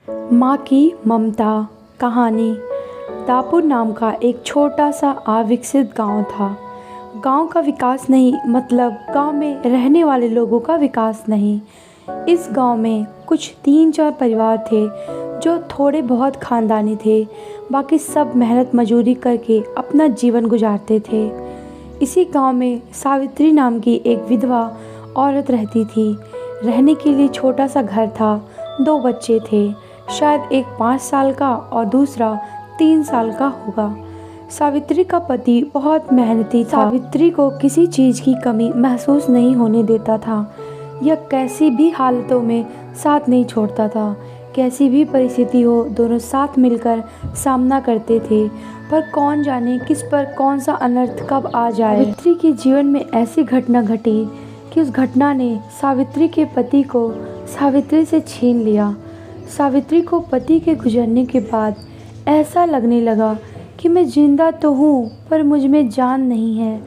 माँ की ममता कहानी। दापुर नाम का एक छोटा सा अविकसित गांव था। गांव का विकास नहीं मतलब गांव में रहने वाले लोगों का विकास नहीं। इस गांव में कुछ 3-4 परिवार थे जो थोड़े बहुत खानदानी थे। बाकी सब मेहनत मजूरी करके अपना जीवन गुजारते थे। इसी गांव में सावित्री नाम की एक विधवा औरत रहती थी। रहने के लिए छोटा सा घर था। 2 बच्चे थे, शायद एक 5 साल का और दूसरा 3 साल का होगा। सावित्री का पति बहुत मेहनती था। सावित्री को किसी चीज़ की कमी महसूस नहीं होने देता था। यह कैसी भी हालतों में साथ नहीं छोड़ता था। कैसी भी परिस्थिति हो, दोनों साथ मिलकर सामना करते थे। पर कौन जाने किस पर कौन सा अनर्थ कब आ जाए। सावित्री के जीवन में ऐसी घटना घटी कि उस घटना ने सावित्री के पति को सावित्री से छीन लिया। सावित्री को पति के गुजरने के बाद ऐसा लगने लगा कि मैं जिंदा तो हूँ पर मुझ में जान नहीं है।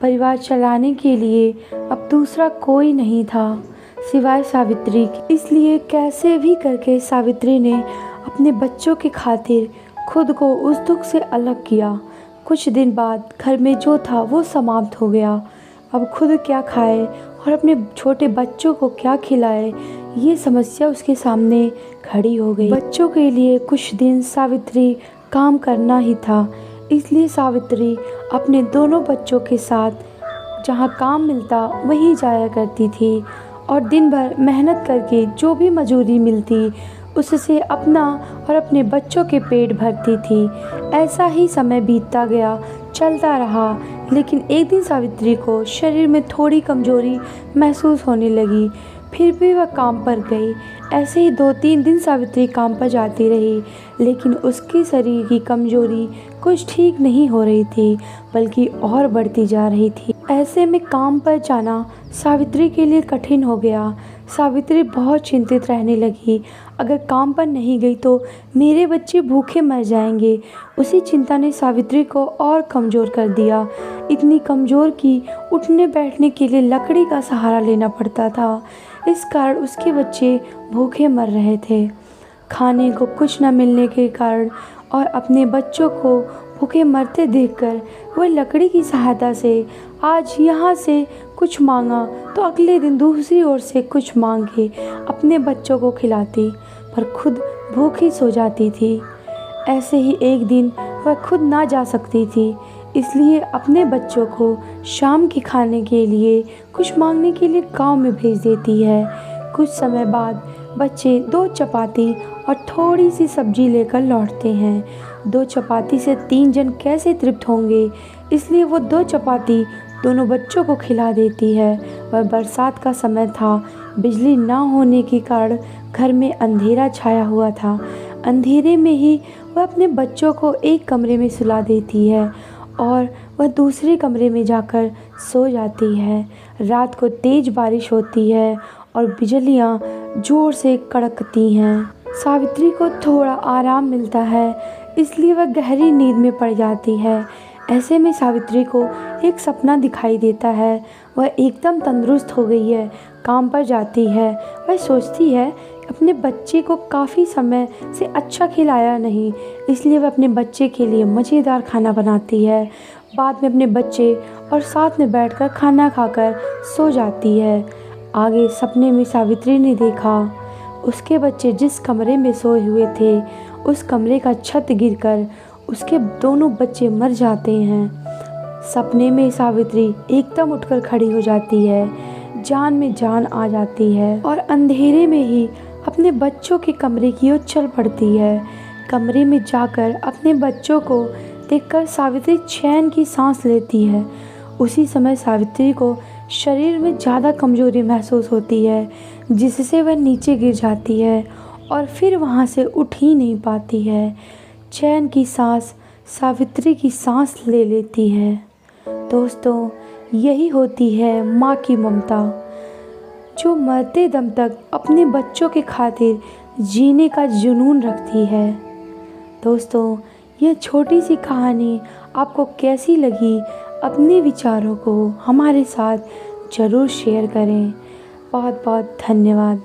परिवार चलाने के लिए अब दूसरा कोई नहीं था सिवाय सावित्री के। इसलिए कैसे भी करके सावित्री ने अपने बच्चों के खातिर खुद को उस दुख से अलग किया। कुछ दिन बाद घर में जो था वो समाप्त हो गया। अब खुद क्या खाए और अपने छोटे बच्चों को क्या खिलाए, ये समस्या उसके सामने खड़ी हो गई। बच्चों के लिए कुछ दिन सावित्री काम करना ही था। इसलिए सावित्री अपने दोनों बच्चों के साथ जहाँ काम मिलता वहीं जाया करती थी और दिन भर मेहनत करके जो भी मजूरी मिलती उससे अपना और अपने बच्चों के पेट भरती थी। ऐसा ही समय बीतता गया, चलता रहा। लेकिन एक दिन सावित्री को शरीर में थोड़ी कमजोरी महसूस होने लगी। फिर भी वह काम पर गई। ऐसे ही 2-3 दिन सावित्री काम पर जाती रही, लेकिन उसके शरीर की कमजोरी कुछ ठीक नहीं हो रही थी बल्कि और बढ़ती जा रही थी। ऐसे में काम पर जाना सावित्री के लिए कठिन हो गया। सावित्री बहुत चिंतित रहने लगी। अगर काम पर नहीं गई तो मेरे बच्चे भूखे मर जाएंगे। उसी चिंता ने सावित्री को और कमज़ोर कर दिया। इतनी कमज़ोर कि उठने बैठने के लिए लकड़ी का सहारा लेना पड़ता था। इस कारण उसके बच्चे भूखे मर रहे थे। खाने को कुछ न मिलने के कारण और अपने बच्चों को भूखे मरते देखकर वह लकड़ी की सहायता से आज यहाँ से कुछ मांगा तो अगले दिन दूसरी ओर से कुछ मांग के अपने बच्चों को खिलाती, पर खुद भूखी सो जाती थी। ऐसे ही एक दिन वह खुद ना जा सकती थी, इसलिए अपने बच्चों को शाम के खाने के लिए कुछ मांगने के लिए गांव में भेज देती है। कुछ समय बाद बच्चे 2 चपाती और थोड़ी सी सब्जी लेकर लौटते हैं। 2 चपाती से 3 जन कैसे तृप्त होंगे, इसलिए वो 2 चपाती दोनों बच्चों को खिला देती है। वह बरसात का समय था। बिजली ना होने के कारण घर में अंधेरा छाया हुआ था। अंधेरे में ही वह अपने बच्चों को एक कमरे में सुला देती है और वह दूसरे कमरे में जाकर सो जाती है। रात को तेज बारिश होती है और बिजलियाँ जोर से कड़कती हैं। सावित्री को थोड़ा आराम मिलता है, इसलिए वह गहरी नींद में पड़ जाती है। ऐसे में सावित्री को एक सपना दिखाई देता है। वह एकदम तंदुरुस्त हो गई है, काम पर जाती है। वह सोचती है अपने बच्चे को काफ़ी समय से अच्छा खिलाया नहीं, इसलिए वह अपने बच्चे के लिए मज़ेदार खाना बनाती है। बाद में अपने बच्चे और साथ में बैठकर खाना खाकर सो जाती है। आगे सपने में सावित्री ने देखा उसके बच्चे जिस कमरे में सोए हुए थे उस कमरे का छत गिरकर उसके दोनों बच्चे मर जाते हैं। सपने में सावित्री एकदम उठकर खड़ी हो जाती है, जान में जान आ जाती है और अंधेरे में ही अपने बच्चों के कमरे की ओर चल पड़ती है। कमरे में जाकर अपने बच्चों को देखकर सावित्री चैन की सांस लेती है। उसी समय सावित्री को शरीर में ज़्यादा कमजोरी महसूस होती है, जिससे वह नीचे गिर जाती है और फिर वहाँ से उठ ही नहीं पाती है। चैन की सांस सावित्री की सांस ले लेती है। दोस्तों, यही होती है माँ की ममता, जो मरते दम तक अपने बच्चों के खातिर जीने का जुनून रखती है। दोस्तों, यह छोटी सी कहानी आपको कैसी लगी, अपने विचारों को हमारे साथ ज़रूर शेयर करें। बहुत बहुत धन्यवाद।